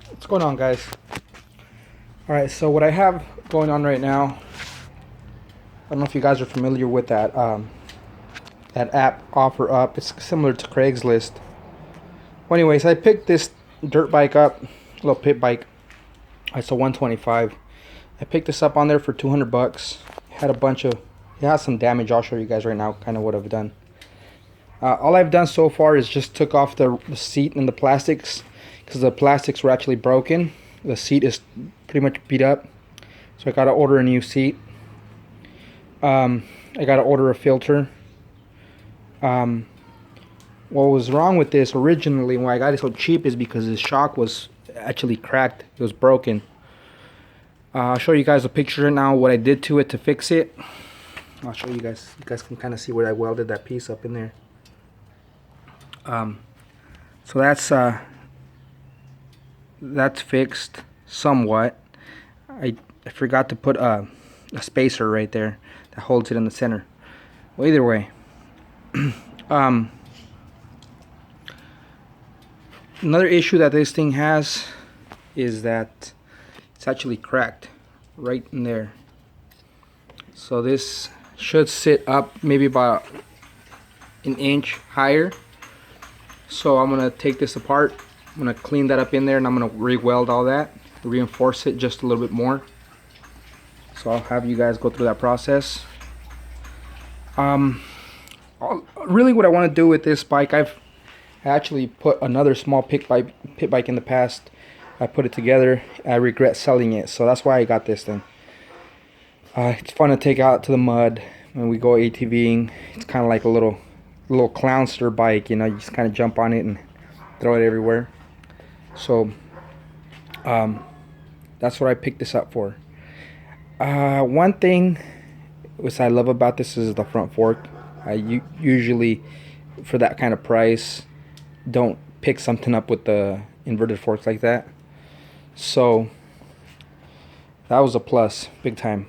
What's going on, guys? Alright, so what I have going on right now, I don't know if you guys are familiar with that app OfferUp. It's similar to Craigslist. Well, anyways, I picked this dirt bike up, little pit bike. It's a 125. I picked this up on there for 200 bucks. Had a bunch of, it has some damage. I'll show you guys right now kind of what I've done. All I've done so far is just took off the seat and the plastics, because the plastics were actually broken. The seat is pretty much beat up, so I gotta order a new seat. I gotta order a filter. What was wrong with this originally, why I got it so cheap, is because the shock was actually cracked. It was broken. I'll show you guys a picture now what I did to it to fix it. I'll show you guys. You guys can kind of see where I welded that piece up in there. So that's fixed somewhat. I forgot to put a spacer right there that holds it in the center. Well, either way, another issue that this thing has is that it's actually cracked right in there. So this should sit up maybe about an inch higher. So I'm gonna take this apart. I'm gonna clean that up in there, and I'm gonna re-weld all that, reinforce it just a little bit more. So I'll have you guys go through that process. Really, what I want to do with this bike, I've actually put another small pit bike in the past. I put it together. I regret selling it, so that's why I got this thing. It's fun to take out to the mud when we go ATVing. It's kind of like a little clownster bike, you know. You just kind of jump on it and throw it everywhere. So that's what I picked this up for. One thing which I love about this is the front fork. I usually, for that kind of price, don't pick something up with the inverted forks like that. So that was a plus, big time.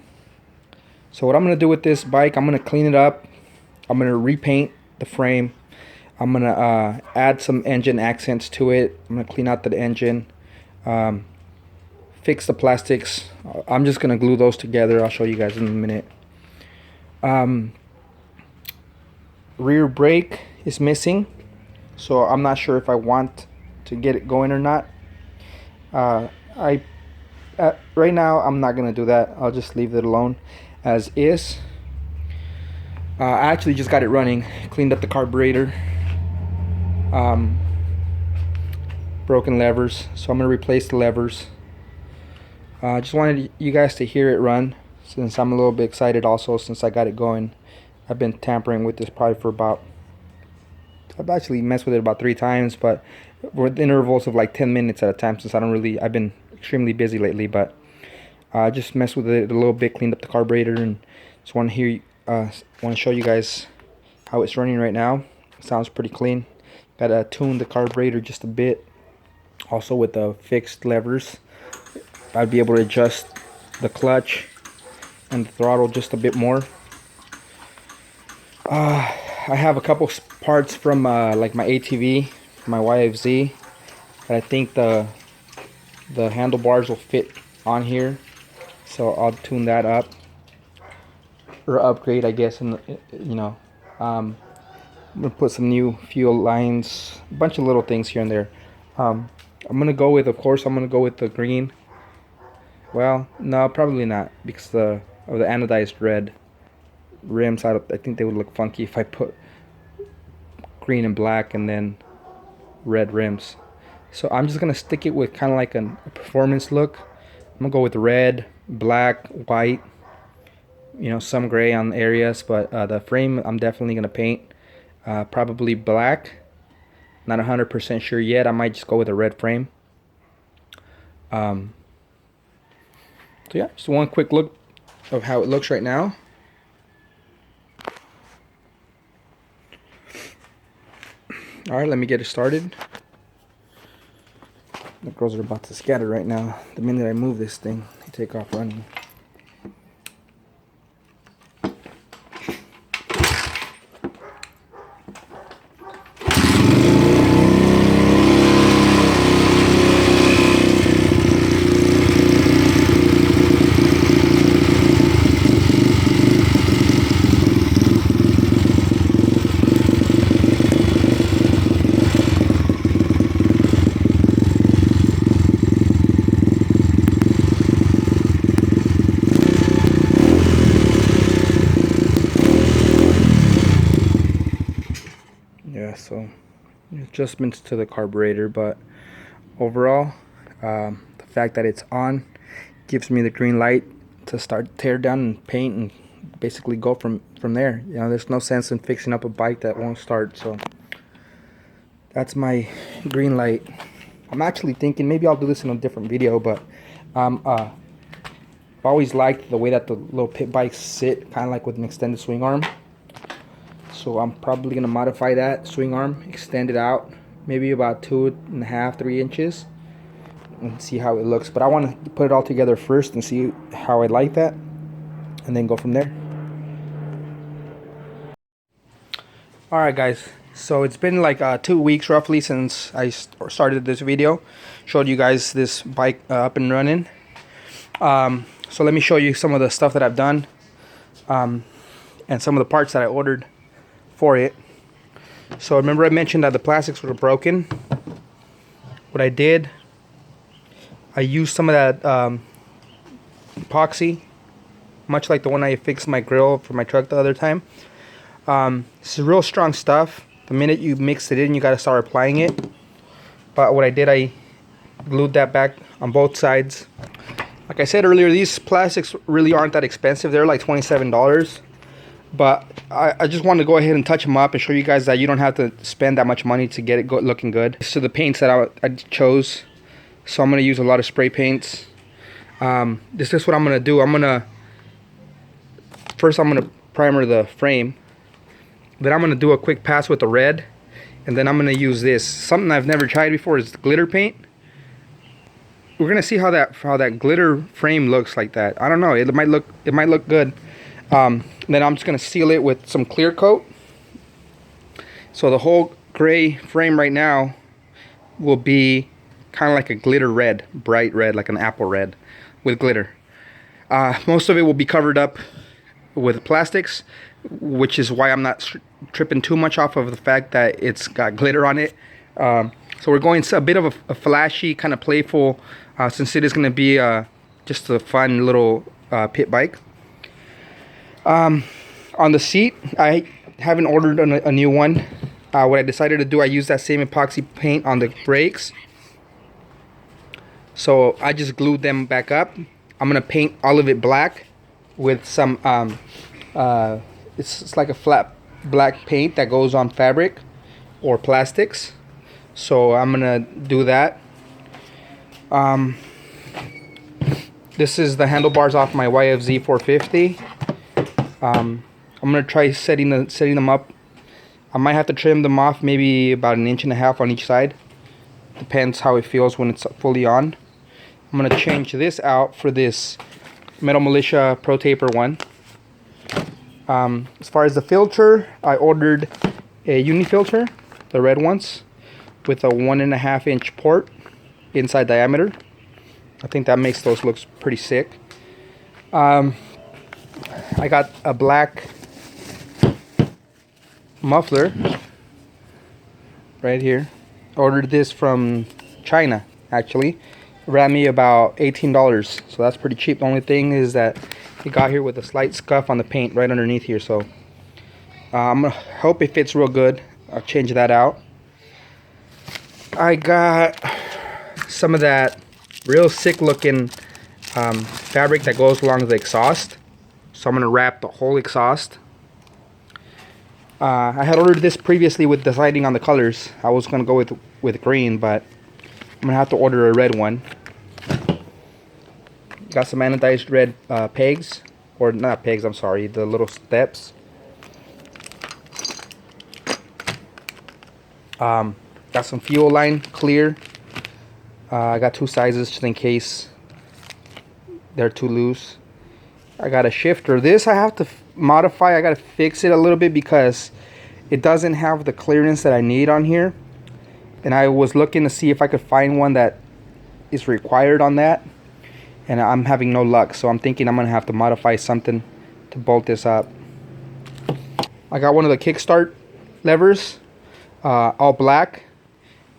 So what I'm going to do with this bike, I'm going to clean it up. I'm going to repaint the frame. I'm going to add some engine accents to it. I'm going to clean out the engine. Fix the plastics. I'm just going to glue those together. I'll show you guys in a minute. Rear brake is missing, so I'm not sure if I want to get it going or not. Right now I'm not gonna do that. I'll just leave it alone as is. I actually just got it running, cleaned up the carburetor, broken levers, so I'm gonna replace the levers. Just wanted you guys to hear it run, since I'm a little bit excited also, since I got it going. I've been tampering with this probably for I've actually messed with it about 3 times, but with intervals of like 10 minutes at a time, since I've been extremely busy lately. But I just messed with it a little bit, cleaned up the carburetor, and just want to show you guys how it's running right now. It sounds pretty clean. Gotta tune the carburetor just a bit. Also with the fixed levers, I'd be able to adjust the clutch and the throttle just a bit more. I have a couple parts from like my ATV, my YFZ, that I think the handlebars will fit on here, so I'll tune that up, or upgrade, I guess. And you know, I'm gonna put some new fuel lines, a bunch of little things here and there. I'm gonna go with, of course, I'm gonna go with the green. Well, no, probably not, because of the anodized red rims. I think they would look funky if I put green and black and then red rims. So I'm just gonna stick it with kind of like a performance look. I'm gonna go with red, black, white, you know, some gray on areas, but the frame I'm definitely gonna paint probably black. Not 100% sure yet. I might just go with a red frame. So yeah, just one quick look of how it looks right now. Alright, let me get it started. The girls are about to scatter right now. The minute I move this thing, they take off running. so adjustments to the carburetor. But overall, the fact that it's on gives me the green light to start tear down and paint and basically go from there. You know, there's no sense in fixing up a bike that won't start. So that's my green light. I'm actually thinking maybe I'll do this in a different video, but I've always liked the way that the little pit bikes sit, kind of like with an extended swing arm. So I'm probably gonna modify that swing arm, extend it out maybe about 2.5 to 3 inches, and see how it looks. But I want to put it all together first and see how I like that, and then go from there. Alright guys, so it's been like 2 weeks roughly since I started this video. Showed you guys this bike up and running. So let me show you some of the stuff that I've done, and some of the parts that I ordered for it. So remember I mentioned that the plastics were broken. What I did, I used some of that epoxy, much like the one I fixed my grill for my truck the other time. This is real strong stuff. The minute you mix it in, you got to start applying it. But what I did, I glued that back on both sides. Like I said earlier, these plastics really aren't that expensive. They're like $27. But I just wanted to go ahead and touch them up and show you guys that you don't have to spend that much money to get it looking good. So the paints that I chose. So I'm going to use a lot of spray paints. This is what I'm going to do. First I'm going to primer the frame. Then I'm going to do a quick pass with the red. And then I'm going to use this. Something I've never tried before is glitter paint. We're going to see how that glitter frame looks like that. I don't know. It might look good. Then I'm just going to seal it with some clear coat. So the whole gray frame right now will be kind of like a glitter red, bright red, like an apple red with glitter. Most of it will be covered up with plastics, which is why I'm not tripping too much off of the fact that it's got glitter on it. So we're going a bit of a flashy, kind of playful, since it is going to be just a fun little pit bike. On the seat, I haven't ordered a new one. What I decided to do, I used that same epoxy paint on the brakes. So I just glued them back up. I'm going to paint all of it black with some, it's like a flat black paint that goes on fabric or plastics. So I'm going to do that. This is the handlebars off my YFZ 450. I'm going to try setting them up. I might have to trim them off maybe about 1.5 inches on each side. Depends how it feels when it's fully on. I'm going to change this out for this Metal Militia Pro Taper one. As far as the filter, I ordered a UNI Filter, the red ones, with a 1.5 inch port inside diameter. I think that makes those look pretty sick. I got a black muffler right here. Ordered this from China, actually. It ran me about $18, so that's pretty cheap. The only thing is that it got here with a slight scuff on the paint right underneath here, so I'm gonna hope it fits real good. I'll change that out. I got some of that real sick looking fabric that goes along the exhaust, so I'm gonna wrap the whole exhaust. I had ordered this previously with deciding on the colors. I was gonna go with green, but I'm gonna have to order a red one. Got some anodized red pegs, or not pegs, I'm sorry, the little steps. Got some fuel line clear. I got 2 sizes just in case they're too loose. I got a shifter. This I have to modify. I got to fix it a little bit because it doesn't have the clearance that I need on here. And I was looking to see if I could find one that is required on that. And I'm having no luck. So I'm thinking I'm going to have to modify something to bolt this up. I got one of the kickstart levers, all black.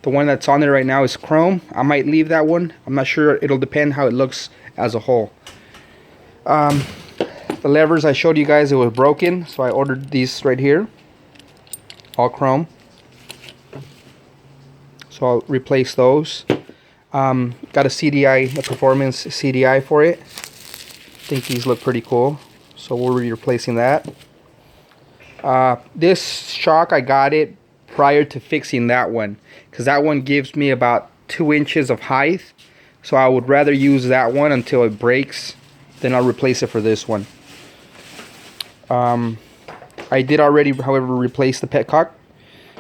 The one that's on there right now is chrome. I might leave that one. I'm not sure. It'll depend how it looks as a whole. The levers I showed you guys, it was broken, so I ordered these right here, all chrome. so I'll replace those. Got a CDI, a performance CDI for it. I think these look pretty cool, so we'll be replacing that. This shock, I got it prior to fixing that one, because that one gives me about 2 inches of height, so I would rather use that one until it breaks, then I'll replace it for this one. I did already, however, replace the petcock,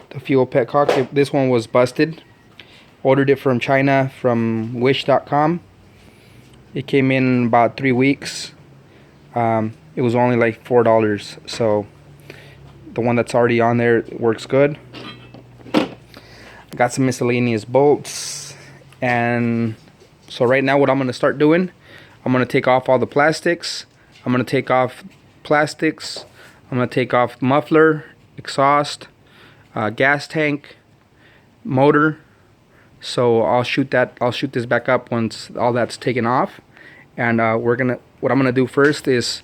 the fuel petcock. This one was busted. Ordered it from China, from wish.com. It came in about 3 weeks. It was only like $4, so the one that's already on there works good. I got some miscellaneous bolts, and so right now what I'm going to start doing, I'm going to take off all the plastics. I'm going to take off plastics. I'm going to take off muffler, exhaust, gas tank, motor. So I'll shoot this back up once all that's taken off, and what I'm gonna do first is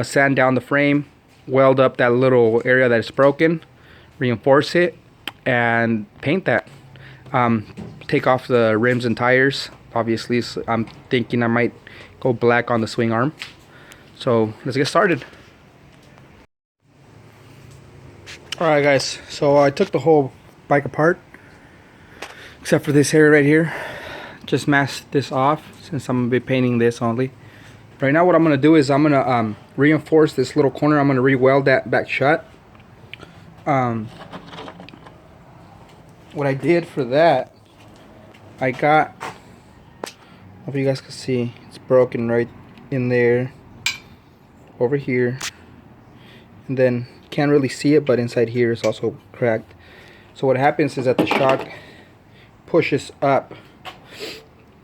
sand down the frame, weld up that little area that's broken, reinforce it, and paint that. Take off the rims and tires. Obviously, so I'm thinking I might go black on the swing arm. So let's get started. Alright guys, so I took the whole bike apart except for this area right here. Just masked this off since I'm gonna be painting this only. Right now what I'm gonna do is I'm gonna reinforce this little corner. I'm gonna re-weld that back shut. What I did for that, I got, hope you guys can see, it's broken right in there, over here, and then can't really see it, but inside here is also cracked. So what happens is that the shock pushes up,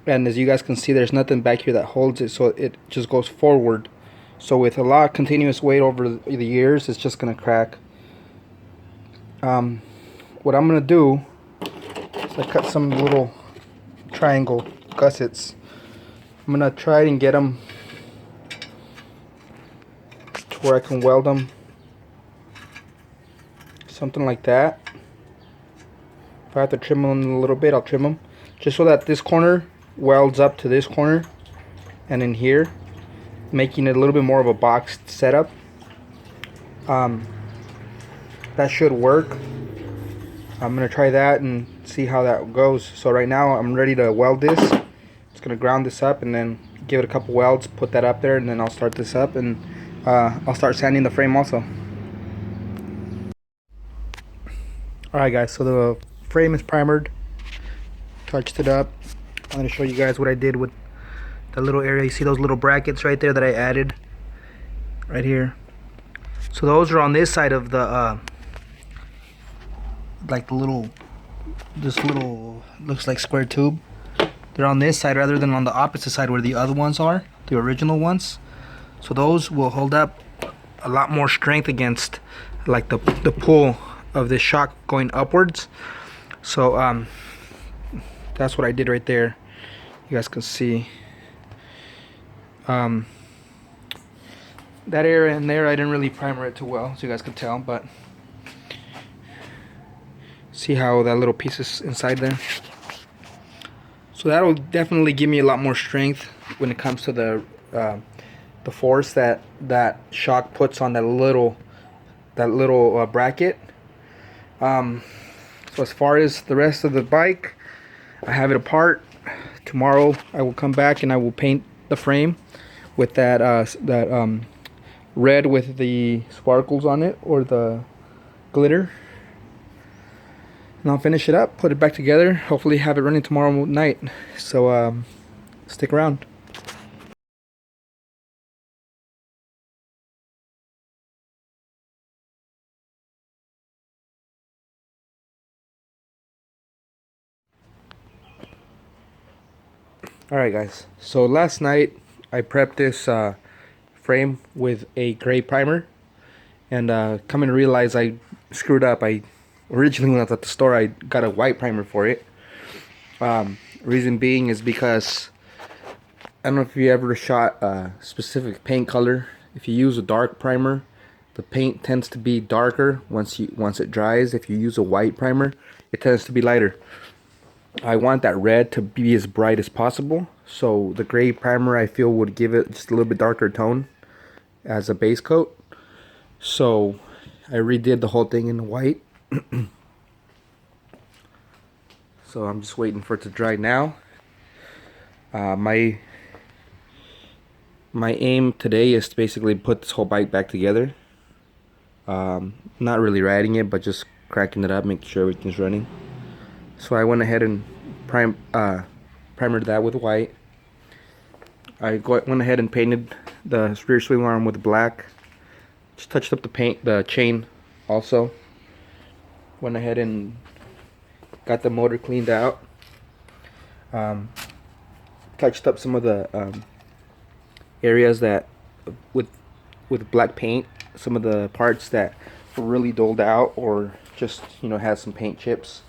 and as you guys can see, there's nothing back here that holds it, so it just goes forward. So with a lot of continuous weight over the years, it's just gonna crack. What I'm gonna do is I cut some little triangle gussets. I'm gonna try and get them to where I can weld them, something like that. If I have to trim them a little bit, I'll trim them, just so that this corner welds up to this corner and in here, making it a little bit more of a boxed setup. That should work. I'm gonna try that and see how that goes. So right now I'm ready to weld this. Just gonna ground this up and then give it a couple welds, put that up there, and then I'll start this up, and I'll start sanding the frame also. Alright guys, so the frame is primered, touched it up. I'm going to show you guys what I did with the little area. You see those little brackets right there that I added right here? So those are on this side of the like this little looks like square tube. They're on this side rather than on the opposite side where the other ones are, the original ones. So those will hold up a lot more strength against like the pull of this shock going upwards. So that's what I did right there. You guys can see that area in there, I didn't really primer it too well, so you guys can tell, but see how that little piece is inside there. So that'll definitely give me a lot more strength when it comes to the force that shock puts on that little bracket. So as far as the rest of the bike, I have it apart. Tomorrow I will come back and I will paint the frame with that red with the sparkles on it, or the glitter, and I'll finish it up, put it back together, hopefully have it running tomorrow night. So stick around. Alright guys, so last night I prepped this frame with a gray primer, and coming to realize I screwed up. I originally, when I was at the store, I got a white primer for it. Reason being is because I don't know if you ever shot a specific paint color. If you use a dark primer, the paint tends to be darker once it dries. If you use a white primer, it tends to be lighter. I want that red to be as bright as possible. So the gray primer I feel would give it just a little bit darker tone as a base coat. So I redid the whole thing in white. So I'm just waiting for it to dry now. My aim today is to basically put this whole bike back together. Not really riding it, but just cracking it up, making sure everything's running. So I went ahead and primered that with white. I went ahead and painted the rear swing arm with black. Just touched up the chain also. Went ahead and got the motor cleaned out. Touched up some of the areas that with black paint, some of the parts that were really dulled out or just, you know, had some paint chips.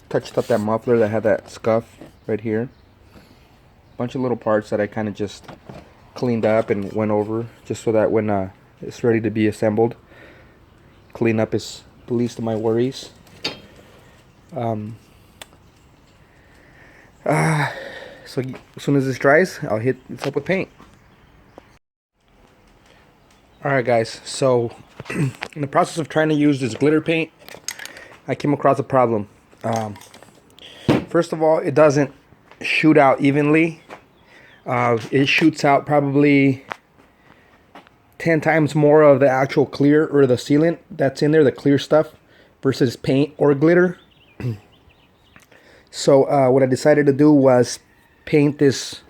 Touched up that muffler that had that scuff right here. Bunch of little parts that I kind of just cleaned up and went over just so that when it's ready to be assembled, cleanup is the least of my worries. So as soon as this dries, I'll hit this up with paint. Alright guys, so in the process of trying to use this glitter paint, I came across a problem. First of all, it doesn't shoot out evenly. It shoots out probably 10 times more of the actual clear or the sealant that's in there, the clear stuff, versus paint or glitter. So what I decided to do was paint this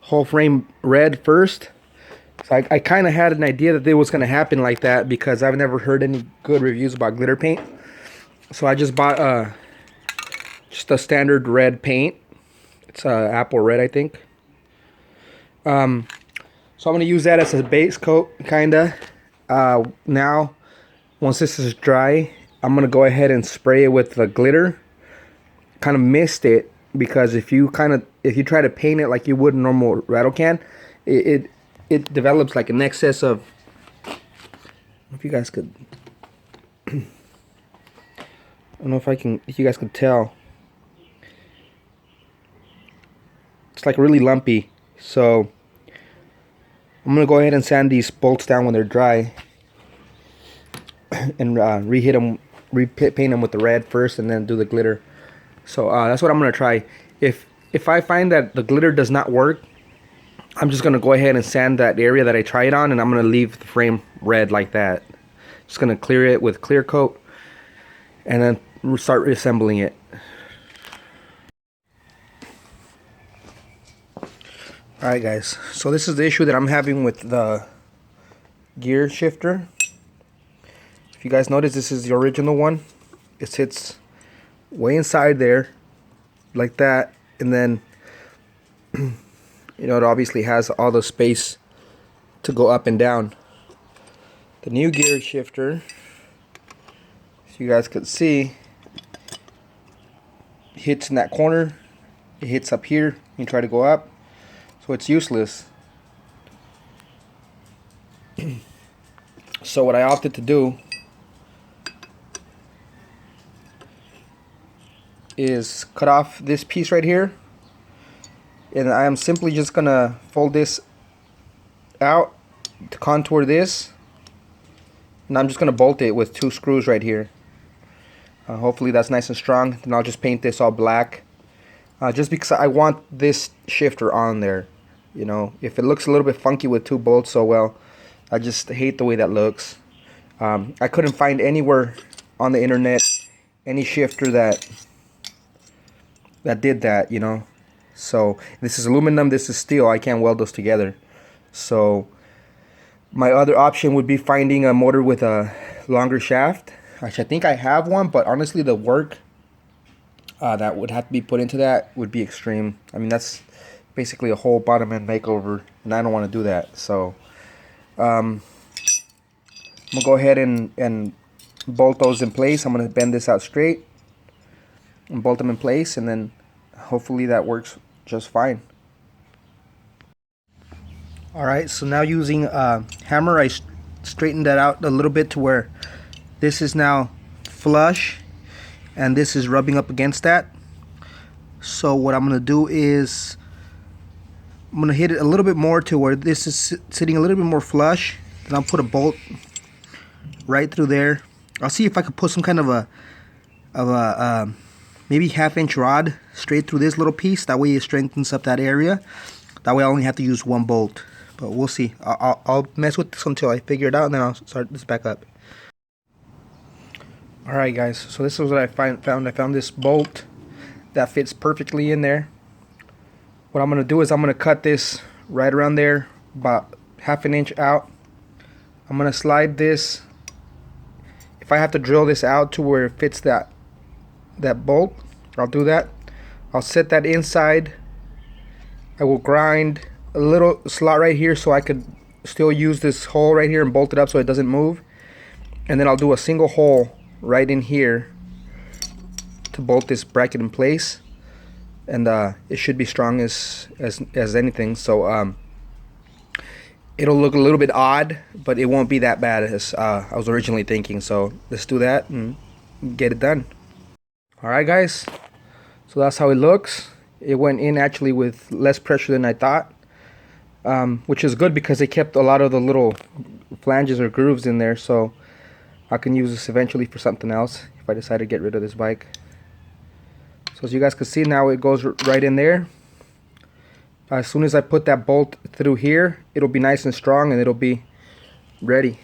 whole frame red first. So I kind of had an idea that it was going to happen like that because I've never heard any good reviews about glitter paint. So I just bought just a standard red paint. It's apple red, I think. So I'm going to use that as a base coat, kinda. Now, once this is dry, I'm going to go ahead and spray it with the glitter. Kind of mist it because if you try to paint it like you would a normal rattle can, it develops like an excess of. I don't know if you guys could. I don't know if you guys could tell. It's like really lumpy. So I'm gonna go ahead and sand these bolts down when they're dry, and repaint them with the red first, and then do the glitter. So that's what I'm gonna try. If I find that the glitter does not work, I'm just gonna go ahead and sand that area that I tried on, and I'm gonna leave the frame red like that. Just gonna clear it with clear coat, and then start reassembling it. Alright guys, so this is the issue that I'm having with the gear shifter. If you guys notice, this is the original one. It sits way inside there like that, and then you know, it obviously has all the space to go up and down. The new gear shifter, as you guys can see, hits in that corner, it hits up here, you try to go up, so it's useless. So what I opted to do is cut off this piece right here, and I am simply just gonna fold this out to contour this, and I'm just gonna bolt it with 2 screws right here. Hopefully that's nice and strong. Then I'll just paint this all black, just because I want this shifter on there. You know, if it looks a little bit funky with 2 bolts, so well, I just hate the way that looks. I couldn't find anywhere on the internet any shifter that did that, you know. So this is aluminum, this is steel. I can't weld those together. So my other option would be finding a motor with a longer shaft. Actually, I think I have one, but honestly the work that would have to be put into that would be extreme. I mean, that's basically a whole bottom end makeover, and I don't want to do that. So I'm gonna go ahead and bolt those in place. I'm gonna bend this out straight and bolt them in place, and then hopefully that works just fine. Alright, so now using a hammer, I straightened that out a little bit to where This is now flush, and this is rubbing up against that. So what I'm gonna do is I'm gonna hit it a little bit more to where this is sitting a little bit more flush. Then I'll put a bolt right through there. I'll see if I could put some kind of a maybe 1/2 inch rod straight through this little piece. That way it strengthens up that area. That way I only have to use one bolt. But we'll see. I'll mess with this until I figure it out, and then I'll start this back up. Alright guys, so this is what I found. I found this bolt that fits perfectly in there. What I'm going to do is I'm going to cut this right around there, about 1/2 inch out. I'm going to slide this. If I have to drill this out to where it fits that bolt, I'll do that. I'll set that inside. I will grind a little slot right here so I could still use this hole right here and bolt it up so it doesn't move. And then I'll do a single hole right in here to bolt this bracket in place. And it should be strong as anything. So it'll look a little bit odd, but it won't be that bad as I was originally thinking. So let's do that and get it done. Alright guys, so that's how it looks. It went in actually with less pressure than I thought, which is good because it kept a lot of the little flanges or grooves in there, so I can use this eventually for something else if I decide to get rid of this bike. So as you guys can see now, it goes right in there. As soon as I put that bolt through here, it'll be nice and strong and it'll be ready.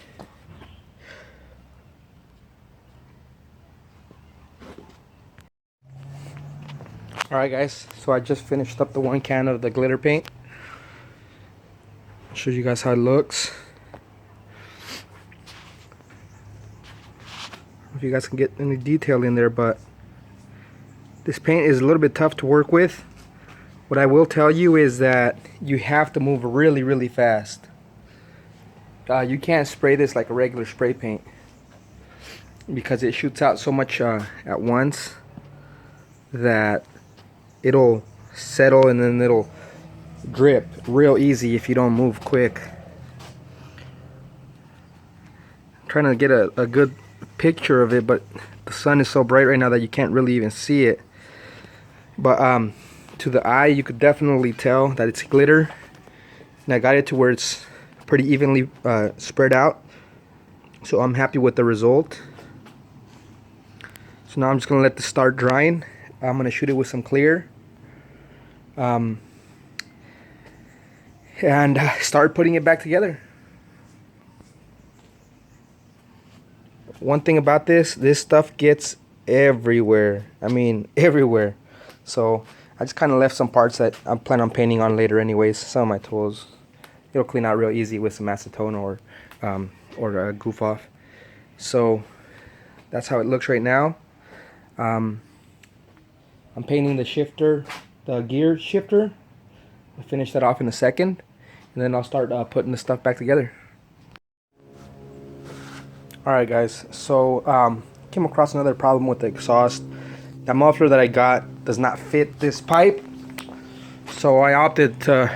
Alright guys, so I just finished up the 1 can of the glitter paint. I'll show you guys how it looks. I don't know if you guys can get any detail in there, but this paint is a little bit tough to work with. What I will tell you is that you have to move really, really fast. You can't spray this like a regular spray paint because it shoots out so much at once that it'll settle and then it'll drip real easy if you don't move quick. I'm trying to get a good picture of it, but the sun is so bright right now that you can't really even see it. But to the eye, you could definitely tell that it's glitter, and I got it to where it's pretty evenly spread out, so I'm happy with the result. So now I'm just gonna let this start drying. I'm gonna shoot it with some clear and start putting it back together. One thing about this stuff gets everywhere. I mean everywhere. So I just kind of left some parts that I'm planning on painting on later anyways. Some of my tools. It'll clean out real easy with some acetone or a goof off. So that's how it looks right now. I'm painting the shifter, the gear shifter. I'll finish that off in a second, and then I'll start putting the stuff back together. Alright guys, so came across another problem with the exhaust. That muffler that I got does not fit this pipe, so I opted to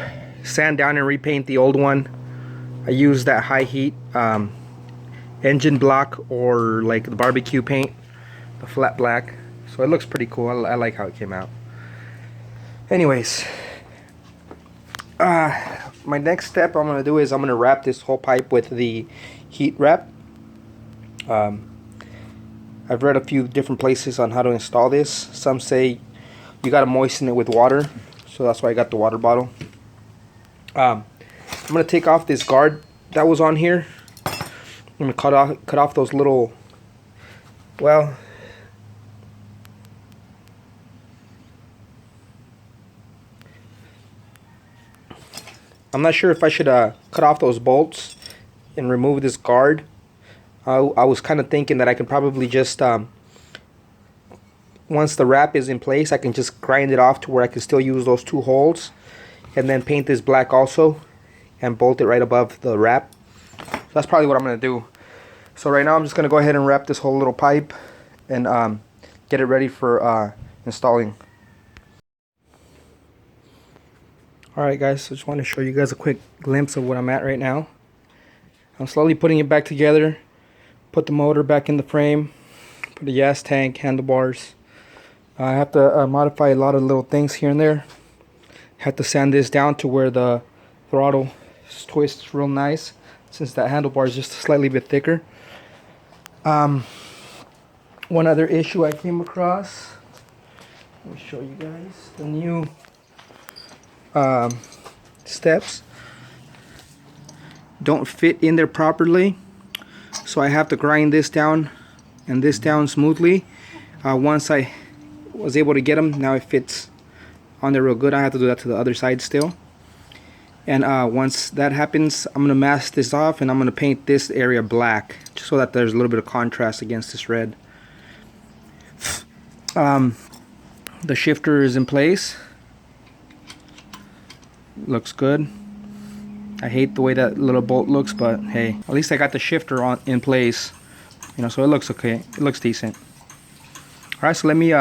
sand down and repaint the old one. I used that high heat engine block, or like the barbecue paint, the flat black. So it looks pretty cool. I like how it came out. Anyways, my next step I'm going to do is I'm going to wrap this whole pipe with the heat wrap. I've read a few different places on how to install this. Some say you got to moisten it with water, so that's why I got the water bottle. I'm going to take off this guard that was on here. I'm going to cut off those little, well, I'm not sure if I should cut off those bolts and remove this guard. I was kind of thinking that I could probably just, once the wrap is in place, I can just grind it off to where I can still use those two holes, and then paint this black also and bolt it right above the wrap. So that's probably what I'm going to do. So right now I'm just going to go ahead and wrap this whole little pipe and get it ready for installing. Alright guys, so just want to show you guys a quick glimpse of what I'm at right now. I'm slowly putting it back together, Put the motor back in the frame. Put a gas tank, handlebars. I have to modify a lot of little things here and there. Have to sand this down to where the throttle twists real nice, since that handlebar is just slightly bit thicker. One other issue I came across. Let me show you guys the new steps. Don't fit in there properly, so I have to grind this down and this down smoothly. Once I was able to get them, now it fits on there real good. I have to do that to the other side still. And once that happens, I'm gonna mask this off and I'm gonna paint this area black, just so that there's a little bit of contrast against this red. The shifter is in place. Looks good. I hate the way that little bolt looks, but hey, at least I got the shifter in place, you know, so it looks okay. It looks decent. All right, so let me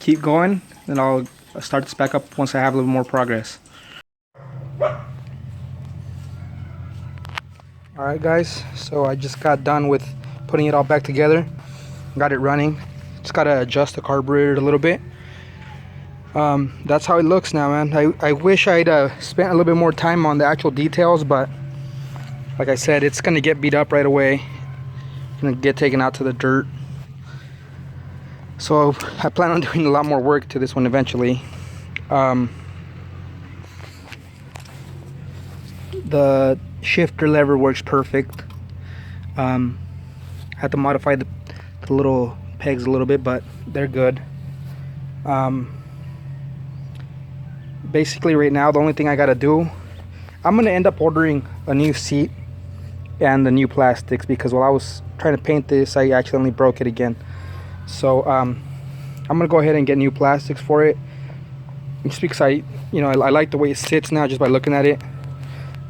keep going, and I'll start this back up once I have a little more progress. All right, guys, so I just got done with putting it all back together. Got it running. Just gotta adjust the carburetor a little bit. That's how it looks now, man. I wish I'd spent a little bit more time on the actual details, but like I said, it's gonna get beat up right away. Gonna get taken out to the dirt. So I plan on doing a lot more work to this one eventually. The shifter lever works perfect. Had to modify the little pegs a little bit, but they're good. Basically right now the only thing I gotta do, I'm gonna end up ordering a new seat and the new plastics, because while I was trying to paint this, I accidentally broke it again. So I'm gonna go ahead and get new plastics for it, just because I like the way it sits now just by looking at it.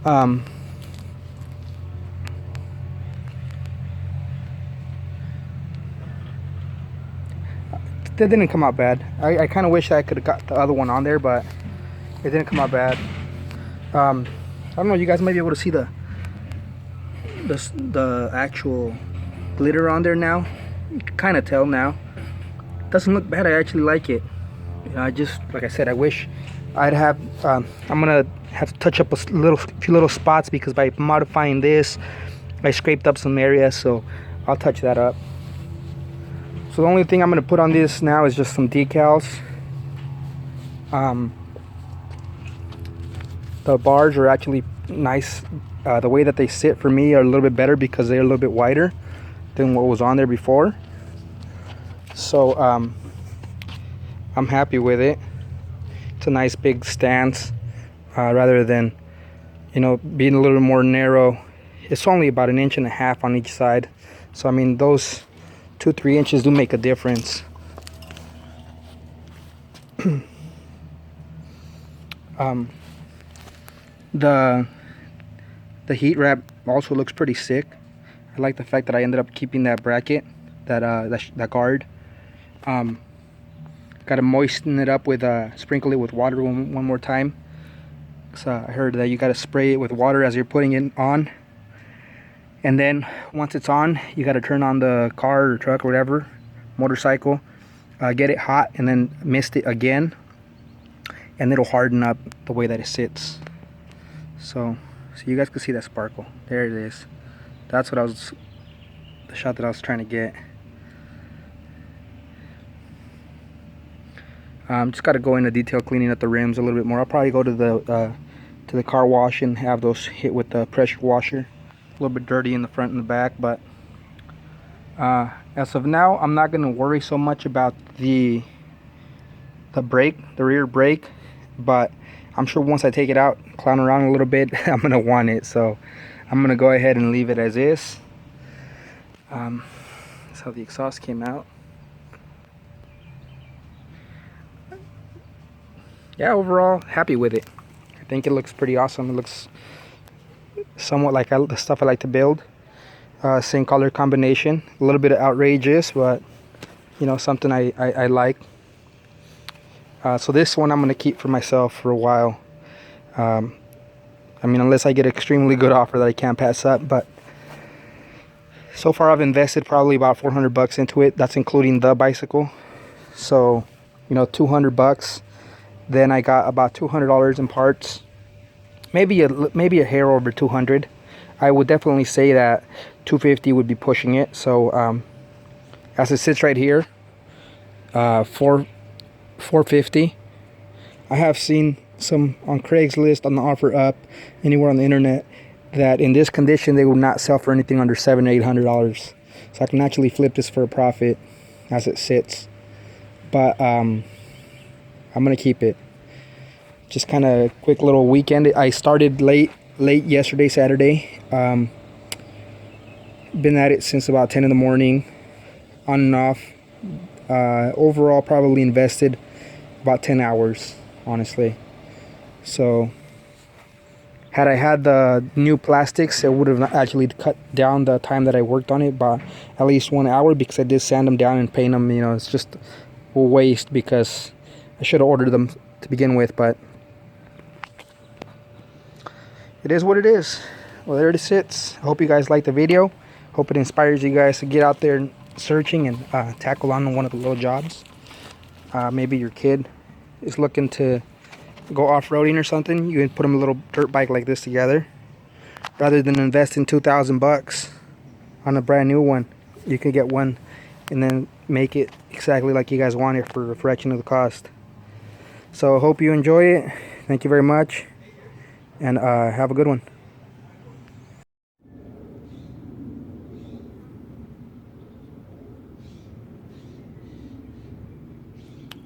That didn't come out bad. I kind of wish I could have got the other one on there, but it didn't come out bad. I don't know, you guys might be able to see the actual glitter on there now. You can kind of tell now. Doesn't look bad. I actually like it. I just, like I said, I wish I'd have. I'm gonna have to touch up a few little spots, because by modifying this, I scraped up some areas, so I'll touch that up. So the only thing I'm gonna put on this now is just some decals. The bars are actually nice. The way that they sit for me are a little bit better, because they're a little bit wider than what was on there before. So I'm happy with it. It's a nice big stance, rather than, you know, being a little more narrow. It's only about 1.5 inches on each side, so I mean those 2-3 inches do make a difference. The heat wrap also looks pretty sick. I like the fact that I ended up keeping that bracket, that guard. Got to moisten it up with sprinkle it with water one more time. So I heard that you got to spray it with water as you're putting it on, and then once it's on, you got to turn on the car or truck or whatever, motorcycle, get it hot, and then mist it again, and it'll harden up the way that it sits. So you guys can see that sparkle. There it is. That's what the shot that I was trying to get. Just got to go into detail cleaning up the rims a little bit more. I'll probably go to the car wash and have those hit with the pressure washer. A little bit dirty in the front and the back, but as of now, I'm not going to worry so much about the rear brake, but I'm sure once I take it out, clown around a little bit, I'm going to want it. So I'm going to go ahead and leave it as is. That's how the exhaust came out. Yeah, overall, happy with it. I think it looks pretty awesome. It looks somewhat like the stuff I like to build. Same color combination. A little bit outrageous, but you know, something I like. So this one I'm going to keep for myself for a while. I mean, unless I get an extremely good offer that I can't pass up. But So far I've invested probably about 400 bucks into it. That's including the bicycle. So, you know, 200 bucks. Then I got about $200 in parts. Maybe a hair over 200. I would definitely say that 250 would be pushing it. So as it sits right here, 450. I have seen some on Craigslist, on the offer up, anywhere on the internet, that in this condition they will not sell for anything under $700 or $800. So I can actually flip this for a profit as it sits. But I'm gonna keep it. Just kind of quick little weekend. I started late yesterday, Saturday. Been at it since about 10 in the morning, on and off. Overall probably invested about 10 hours, honestly. So had I had the new plastics, it would have actually cut down the time that I worked on it by at least 1 hour, because I did sand them down and paint them. You know, it's just a waste because I should have ordered them to begin with, but it is what it is. Well, there it sits. I hope you guys like the video. Hope it inspires you guys to get out there searching and tackle on one of the little jobs. Maybe your kid is looking to go off-roading or something. You can put them a little dirt bike like this together. Rather than investing 2,000 bucks on a brand new one, you can get one and then make it exactly like you guys want it for a fraction of the cost. So I hope you enjoy it. Thank you very much, and have a good one.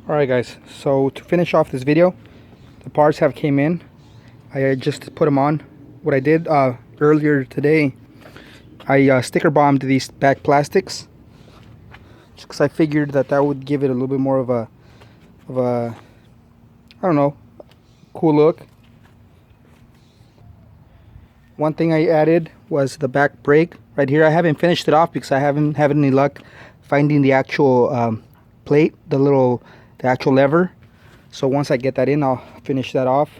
Alright guys, so to finish off this video, the parts have came in. I just put them on. What I did earlier today, I sticker bombed these back plastics, just because I figured that would give it a little bit more of a I don't know, cool look. One thing I added was the back brake right here. I haven't finished it off because I haven't had any luck finding the actual plate, the actual lever. So once I get that in, I'll finish that off.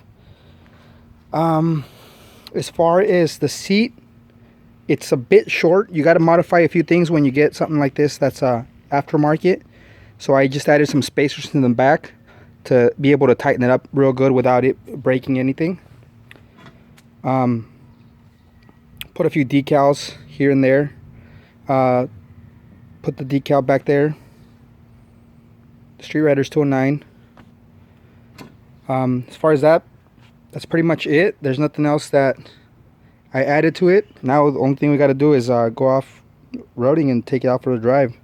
As far as the seat, it's a bit short. You got to modify a few things when you get something like this that's aftermarket. So I just added some spacers in the back to be able to tighten it up real good without it breaking anything. Put a few decals here and there. Put the decal back there. Street Riders 209. As far as that's pretty much it. There's nothing else that I added to it. Now the only thing we got to do is go off roading and take it out for a drive.